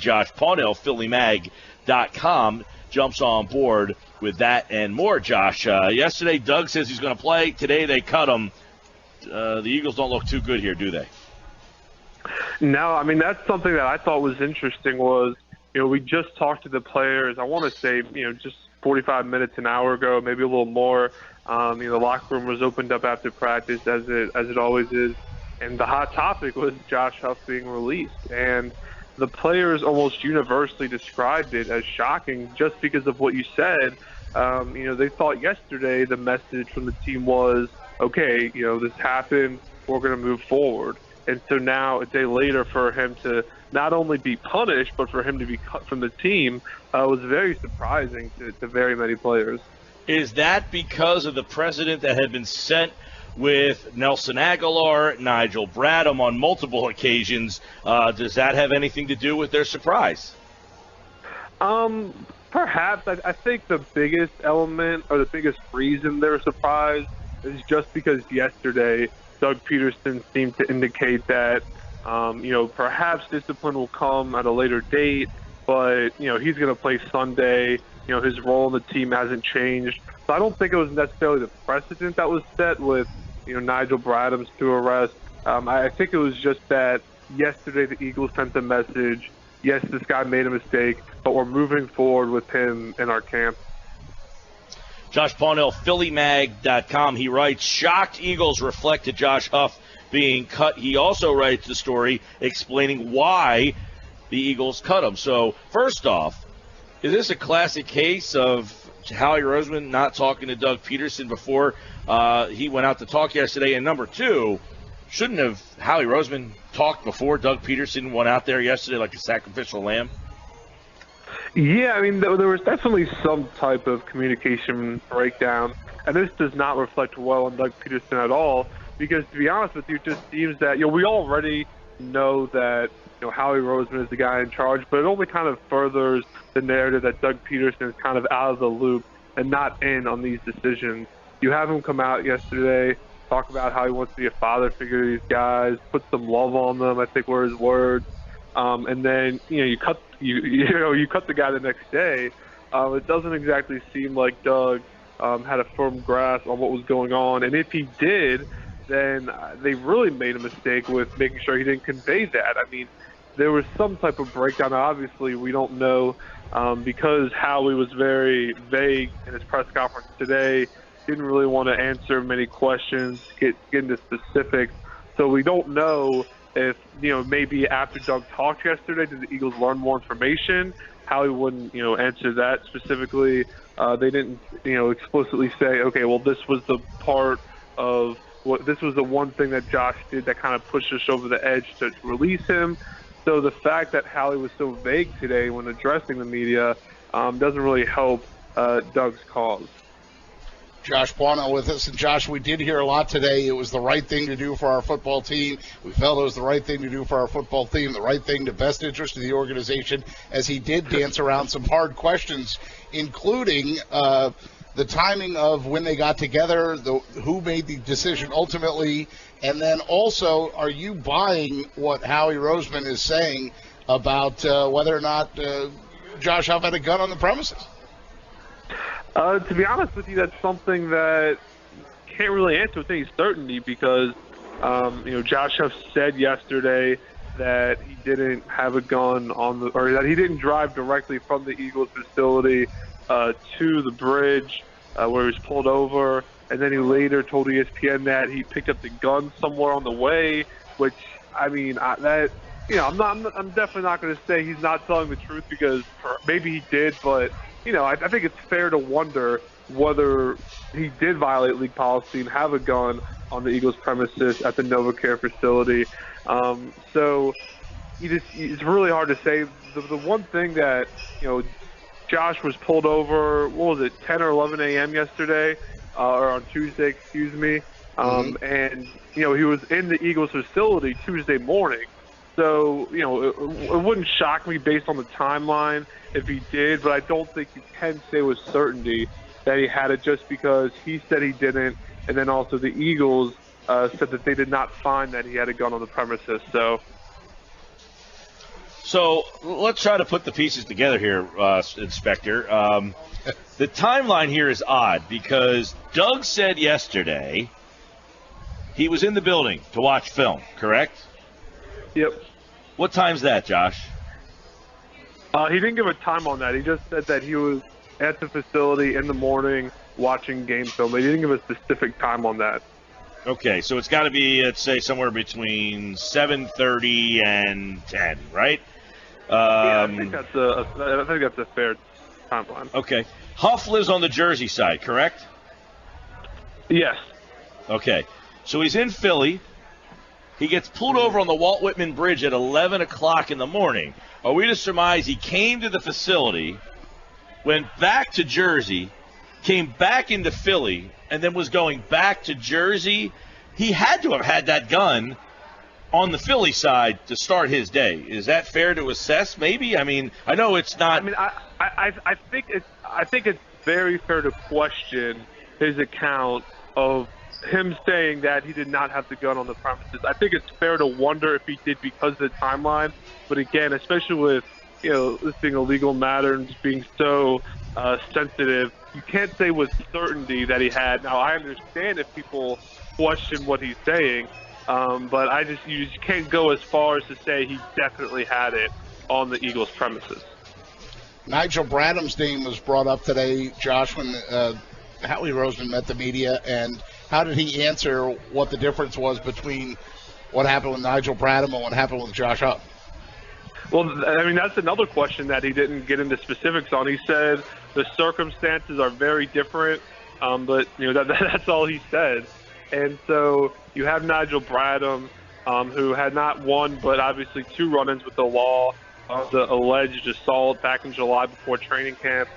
Josh Paunil, PhillyMag.com, jumps on board with that and more, Josh. Yesterday, Doug says he's going to play. Today, they cut him. The Eagles don't look too good here, do they? No, I mean, that's something that I thought was interesting was, we just talked to the players, I want to say, just 45 minutes, an hour ago, maybe a little more. The locker room was opened up after practice, as it always is. And the hot topic was Josh Huff being released. And the players almost universally described it as shocking just because of what you said. They thought yesterday the message from the team was, okay, this happened, we're going to move forward. And so now, a day later, for him to not only be punished, but for him to be cut from the team was very surprising to very many players. Is that because of the precedent that had been set with Nelson Aguilar, Nigel Bradham on multiple occasions? Does that have anything to do with their surprise? Perhaps. I think the biggest element or the biggest reason they're surprised is just because yesterday Doug Pederson seemed to indicate that, perhaps discipline will come at a later date, but, he's going to play Sunday. His role in the team hasn't changed. So I don't think it was necessarily the precedent that was set with, Nigel Bradham's to arrest. I think it was just that yesterday the Eagles sent the message, yes, this guy made a mistake, but we're moving forward with him in our camp. Josh Paunil, PhillyMag.com. He writes, shocked Eagles reflected Josh Huff being cut. He also writes the story explaining why the Eagles cut him. So, first off, is this a classic case of Howie Roseman not talking to Doug Pederson before he went out to talk yesterday? And number two, shouldn't have Howie Roseman talked before Doug Pederson went out there yesterday like a sacrificial lamb? Yeah, I mean, there was definitely some type of communication breakdown, and this does not reflect well on Doug Pederson at all, because to be honest with you, it just seems that, we already know that, Howie Roseman is the guy in charge, but it only kind of furthers the narrative that Doug Pederson is kind of out of the loop and not in on these decisions. You have him come out yesterday, talk about how he wants to be a father figure to these guys, put some love on them, I think were his words. And then, you cut the guy the next day. It doesn't exactly seem like Doug had a firm grasp on what was going on. And if he did, then they really made a mistake with making sure he didn't convey that. I mean, there was some type of breakdown. Obviously, we don't know because Howie was very vague in his press conference today, didn't really want to answer many questions, get into specifics. So we don't know if, maybe after Doug talked yesterday, did the Eagles learn more information? Howie wouldn't, answer that specifically. They didn't, explicitly say, okay, well, this was the part of this was the one thing that Josh did that kind of pushed us over the edge to release him. So the fact that Howie was so vague today when addressing the media doesn't really help Doug's cause. Josh Paunil with us. And, Josh, we did hear a lot today. It was the right thing to do for our football team. We felt it was the right thing to do for our football team, the right thing to best interest of the organization, as he did dance around some hard questions, including the timing of when they got together, who made the decision ultimately, and then also, are you buying what Howie Roseman is saying about whether or not Josh Huff had a gun on the premises? To be honest with you, that's something that can't really answer with any certainty because, Josh Huff said yesterday that he didn't have a gun or that he didn't drive directly from the Eagles facility to the bridge where he was pulled over, and then he later told ESPN that he picked up the gun somewhere on the way. Which, I mean, I'm definitely not going to say he's not telling the truth because maybe he did, but. I think it's fair to wonder whether he did violate league policy and have a gun on the Eagles premises at the NovaCare facility. So it's really hard to say. The one thing that, Josh was pulled over, 10 or 11 a.m. yesterday, or on Tuesday, excuse me. And, he was in the Eagles facility Tuesday morning. So, it wouldn't shock me based on the timeline if he did, but I don't think you can say with certainty that he had it just because he said he didn't, and then also the Eagles said that they did not find that he had a gun on the premises. So So let's try to put the pieces together here, Inspector. The timeline here is odd because Doug said yesterday he was in the building to watch film, correct? Yep. What time's that, Josh? He didn't give a time on that. He just said that he was at the facility in the morning watching game film. He didn't give a specific time on that. Okay, so it's got to be, let's say, somewhere between 7:30 and 10, right? I think that's a fair timeline. Okay. Huff lives on the Jersey side, correct? Yes. Okay. So he's in Philly. He gets pulled over on the Walt Whitman Bridge at 11 o'clock in the morning. Are we to surmise he came to the facility, went back to Jersey, came back into Philly, and then was going back to Jersey? He had to have had that gun on the Philly side to start his day. Is that fair to assess? Maybe. I mean, I know it's not. I mean, I think it's very fair to question his account of him saying that he did not have the gun on the premises. I think it's fair to wonder if he did because of the timeline. But again, especially with this being a legal matter and just being so sensitive, you can't say with certainty that he had. Now, I understand if people question what he's saying. But you just can't go as far as to say he definitely had it on the Eagles' premises. Nigel Bradham's name was brought up today, Josh, when Howie Roseman met the media. And how did he answer what the difference was between what happened with Nigel Bradham and what happened with Josh Huff? Well, I mean, that's another question that he didn't get into specifics on. He said the circumstances are very different, but that's all he said. And so you have Nigel Bradham, who had not one but obviously two run-ins with the law of the alleged assault back in July before training camp.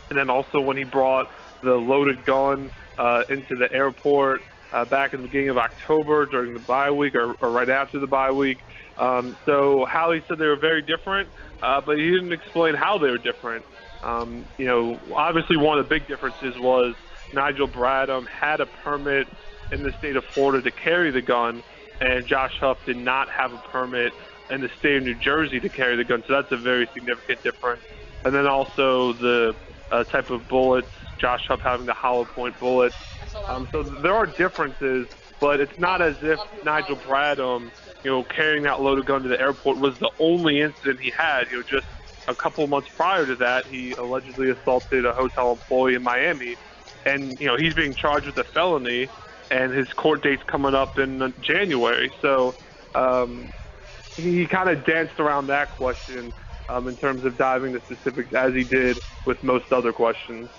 And then also when he brought the loaded gun into the airport back in the beginning of October during the bye week or right after the bye week. So Howie said they were very different, but he didn't explain how they were different. Obviously one of the big differences was Nigel Bradham had a permit in the state of Florida to carry the gun, and Josh Huff did not have a permit in the state of New Jersey to carry the gun. So that's a very significant difference. And then also the type of bullets, Josh Huff having the hollow point bullets. So there are differences, but it's not as if Nigel Bradham, carrying that loaded gun to the airport was the only incident he had. Just a couple of months prior to that, he allegedly assaulted a hotel employee in Miami, and he's being charged with a felony, and his court date's coming up in January. So he kind of danced around that question in terms of diving the specifics as he did with most other questions.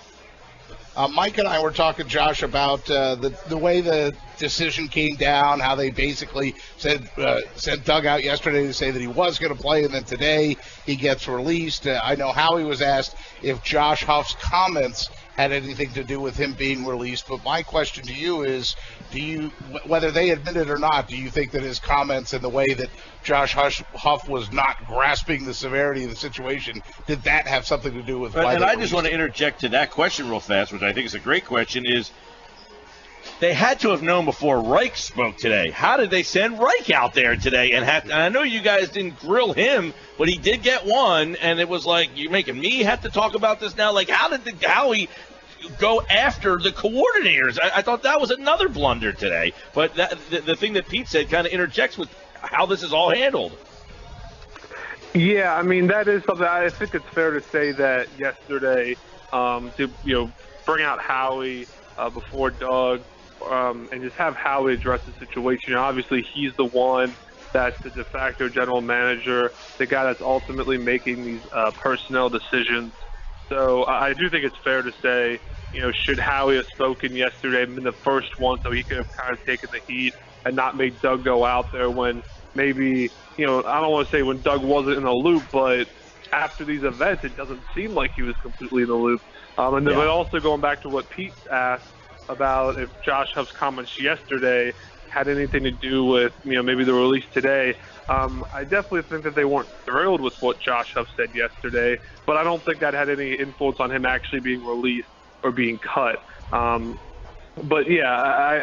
Mike and I were talking, Josh, about the way the decision came down, how they basically sent Doug out yesterday to say that he was going to play, and then today he gets released. I know Howie was asked if Josh Huff's comments had anything to do with him being released, but my question to you is, whether they admit it or not, do you think that his comments and the way that Josh Huff was not grasping the severity of the situation, did that have something to do with why? And I just want to interject to that question real fast, which I think is a great question, is they had to have known before Reich spoke today. How did they send Reich out there today? And I know you guys didn't grill him, but he did get one, and it was like, you're making me have to talk about this now? Like, how did Howie go after the coordinators? I thought that was another blunder today. But the thing that Pete said kind of interjects with how this is all handled. Yeah, I mean, that is something. I think it's fair to say that yesterday, to bring out Howie before Doug, and just have Howie address the situation. Obviously, he's the one that's the de facto general manager, the guy that's ultimately making these personnel decisions. So I do think it's fair to say, should Howie have spoken yesterday and been the first one, so he could have kind of taken the heat and not made Doug go out there when maybe, I don't want to say when Doug wasn't in the loop, but after these events, it doesn't seem like he was completely in the loop. But also going back to what Pete asked about if Josh Huff's comments yesterday had anything to do with, maybe the release today. I definitely think that they weren't thrilled with what Josh Huff said yesterday, but I don't think that had any influence on him actually being released or being cut. But yeah,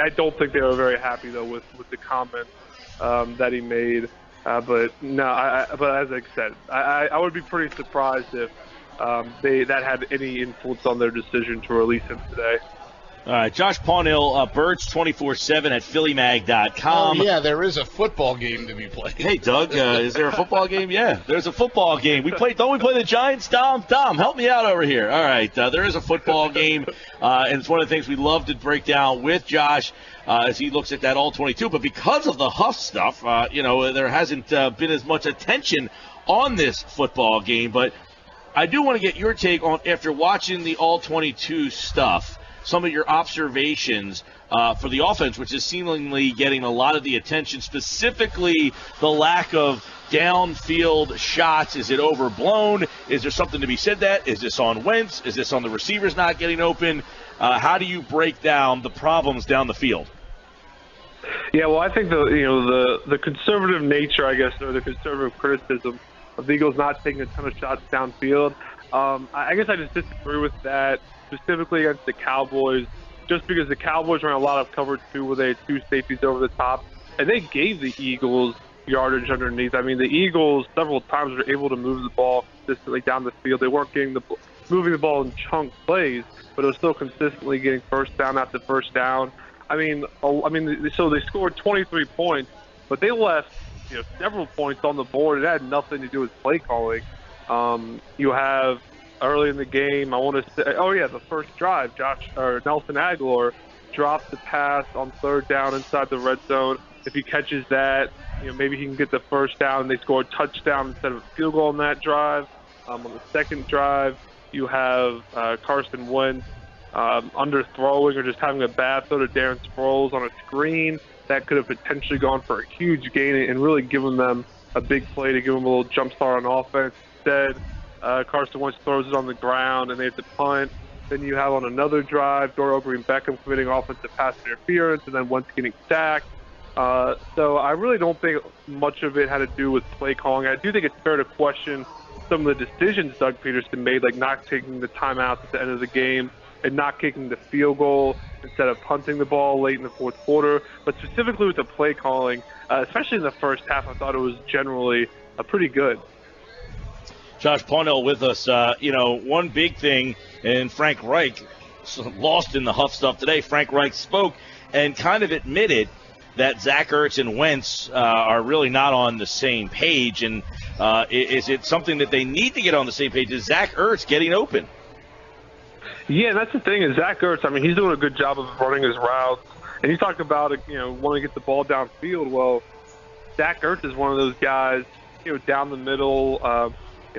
I don't think they were very happy though with the comments that he made. But no, but as I said, I would be pretty surprised if that had any influence on their decision to release him today. All right, Josh Paunil, Birds 24/7 at PhillyMag.com. Oh, yeah, there is a football game to be played. Hey, Doug, is there a football game? Yeah, there's a football game. Don't we play the Giants? Dom, help me out over here. All right, there is a football game, and it's one of the things we love to break down with Josh as he looks at that all-22. But because of the Huff stuff, there hasn't been as much attention on this football game. But I do want to get your take on, after watching the all-22 stuff, some of your observations for the offense, which is seemingly getting a lot of the attention, specifically the lack of downfield shots. Is it overblown? Is there something to be said that? Is this on Wentz? Is this on the receivers not getting open? How do you break down the problems down the field? Yeah, well, I think the conservative nature, I guess, or the conservative criticism of the Eagles not taking a ton of shots downfield, I guess I just disagree with that, specifically against the Cowboys, just because the Cowboys ran a lot of cover 2 where they had 2 safeties over the top, and they gave the Eagles yardage underneath. I mean, the Eagles several times were able to move the ball consistently down the field. They weren't moving the ball in chunk plays, but it was still consistently getting first down after first down. So they scored 23 points, but they left several points on the board. It had nothing to do with play calling. You have early in the game, I want to say, the first drive, Nelson Aguilar dropped the pass on 3rd down inside the red zone. If he catches that, maybe he can get the first down, and they score a touchdown instead of a field goal on that drive. On the second drive, you have Carson Wentz underthrowing or just having a bad throw to Darren Sproles on a screen. That could have potentially gone for a huge gain and really given them a big play to give them a little jump start on offense. Instead, Carson Wentz throws it on the ground, and they have to punt. Then you have on another drive, Dorial Green-Beckham committing offensive pass interference, and then Wentz getting sacked. So I really don't think much of it had to do with play calling. I do think it's fair to question some of the decisions Doug Pederson made, like not taking the timeouts at the end of the game and not kicking the field goal instead of punting the ball late in the 4th quarter. But specifically with the play calling, especially in the first half, I thought it was generally pretty good. Josh Paunil with us. One big thing, and Frank Reich lost in the Huff stuff today. Frank Reich spoke and kind of admitted that Zach Ertz and Wentz are really not on the same page. And is it something that they need to get on the same page? Is Zach Ertz getting open? Yeah, that's the thing is Zach Ertz, he's doing a good job of running his routes. And you talk about, wanting to get the ball downfield. Well, Zach Ertz is one of those guys, down the middle,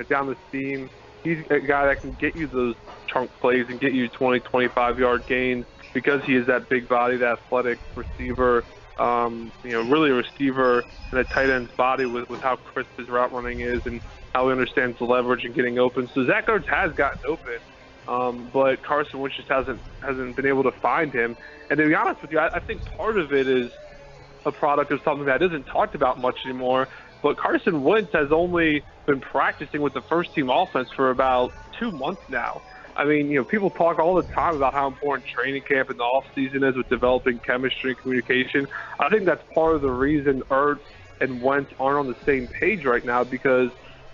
down the seam. He's a guy that can get you those chunk plays and get you 20, 25-yard gains because he is that big body, that athletic receiver, really a receiver in a tight end's body with how crisp his route running is and how he understands the leverage and getting open. So Zach Ertz has gotten open, but Carson Wentz just hasn't been able to find him. And to be honest with you, I think part of it is a product of something that isn't talked about much anymore. But Carson Wentz has only been practicing with the first-team offense for about 2 months now. People talk all the time about how important training camp and the offseason is with developing chemistry and communication. I think that's part of the reason Ertz and Wentz aren't on the same page right now because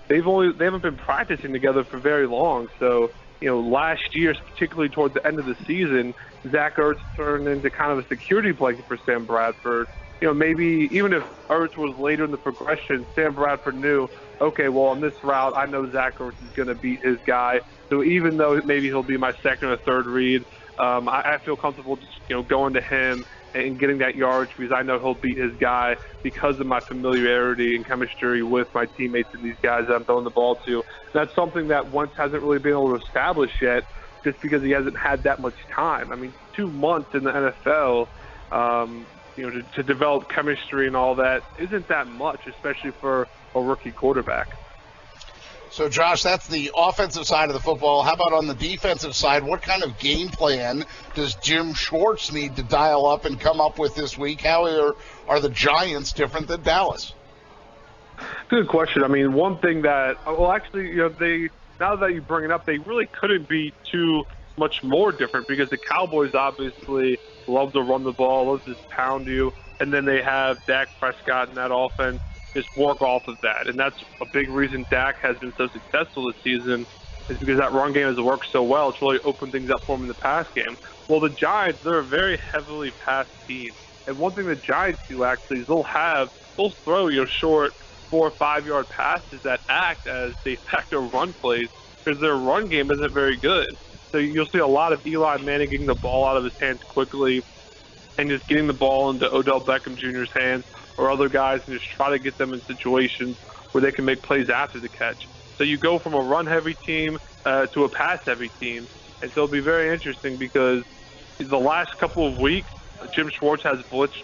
they haven't been practicing together for very long. So, last year, particularly towards the end of the season, Zach Ertz turned into kind of a security blanket for Sam Bradford. Maybe even if Ertz was later in the progression, Sam Bradford knew, okay, well, on this route, I know Zach Ertz is going to beat his guy. So even though maybe he'll be my second or third read, I feel comfortable just, going to him and getting that yardage because I know he'll beat his guy because of my familiarity and chemistry with my teammates and these guys that I'm throwing the ball to. That's something that Wentz hasn't really been able to establish yet just because he hasn't had that much time. 2 months in the NFL, to develop chemistry and all that isn't that much, especially for a rookie quarterback. So, Josh, that's the offensive side of the football. How about on the defensive side? What kind of game plan does Jim Schwartz need to dial up and come up with this week? How are the Giants different than Dallas? Good question. One thing that, now that you bring it up, they really couldn't be too much more different because the Cowboys obviously love to run the ball, love to pound you, and then they have Dak Prescott in that offense just work off of that. And that's a big reason Dak has been so successful this season, is because that run game has worked so well. It's really opened things up for him in the pass game. Well, the Giants, they're a very heavily pass team. And one thing the Giants do actually is they'll throw short 4 or 5 yard passes that act as de facto run plays because their run game isn't very good. So you'll see a lot of Eli Manning getting the ball out of his hands quickly and just getting the ball into Odell Beckham Jr.'s hands or other guys and just try to get them in situations where they can make plays after the catch. So you go from a run-heavy team to a pass-heavy team. And so it'll be very interesting because the last couple of weeks, Jim Schwartz has blitzed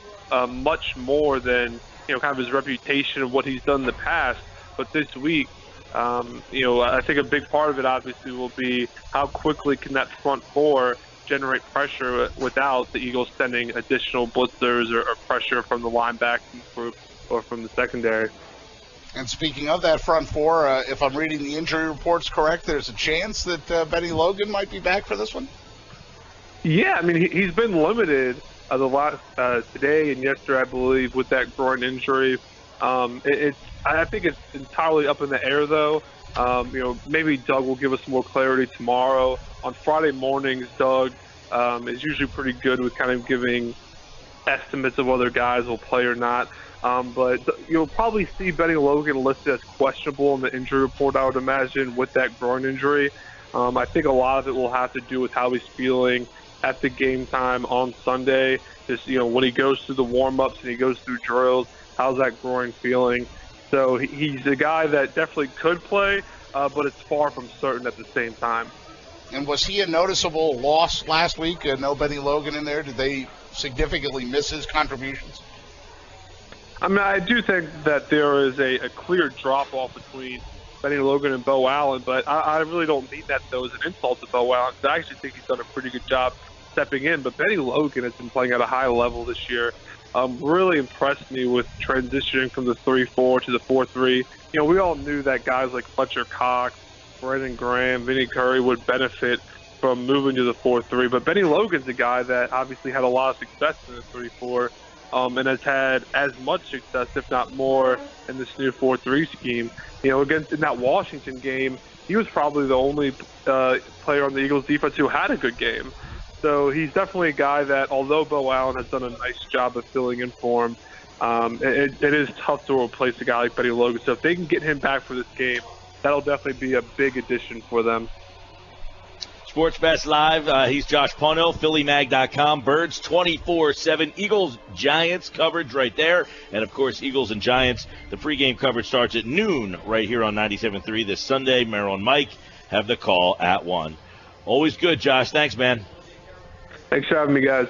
much more than, kind of his reputation of what he's done in the past. But this week, I think a big part of it obviously will be how quickly can that front four generate pressure without the Eagles sending additional blitzers or pressure from the linebacking group or from the secondary. And speaking of that front four, if I'm reading the injury reports correct, there's a chance that Benny Logan might be back for this one? Yeah, I mean, he's been limited the last today and yesterday, I believe, with that groin injury. I think it's entirely up in the air, though. Maybe Doug will give us more clarity tomorrow. On Friday mornings, Doug is usually pretty good with kind of giving estimates of whether guys will play or not. But you'll probably see Benny Logan listed as questionable in the injury report, I would imagine, with that groin injury. I think a lot of it will have to do with how he's feeling at the game time on Sunday. Just, when he goes through the warm-ups and he goes through drills, how's that groin feeling? So he's a guy that definitely could play, but it's far from certain at the same time. And was he a noticeable loss last week? No Benny Logan in there? Did they significantly miss his contributions? I mean, I do think that there is a clear drop-off between Benny Logan and Bo Allen, but I really don't mean that, though, as an insult to Bo Allen. I actually think he's done a pretty good job stepping in, but Benny Logan has been playing at a high level this year. Really impressed me with transitioning from the 3-4 to the 4-3. We all knew that guys like Fletcher Cox, Brandon Graham, Vinny Curry would benefit from moving to the 4-3, but Benny Logan's a guy that obviously had a lot of success in the 3-4 and has had as much success, if not more, in this new 4-3 scheme. Against in that Washington game, he was probably the only player on the Eagles defense who had a good game. So he's definitely a guy that, although Bo Allen has done a nice job of filling in for him, it is tough to replace a guy like Benny Logan. So if they can get him back for this game, that'll definitely be a big addition for them. Sports Best Live, he's Josh Paunil, PhillyMag.com, Birds 24/7, Eagles Giants coverage right there. And, of course, Eagles and Giants, the pregame coverage starts at noon right here on 97.3 this Sunday. Merrill and Mike have the call at 1. Always good, Josh. Thanks, man. Thanks for having me, guys.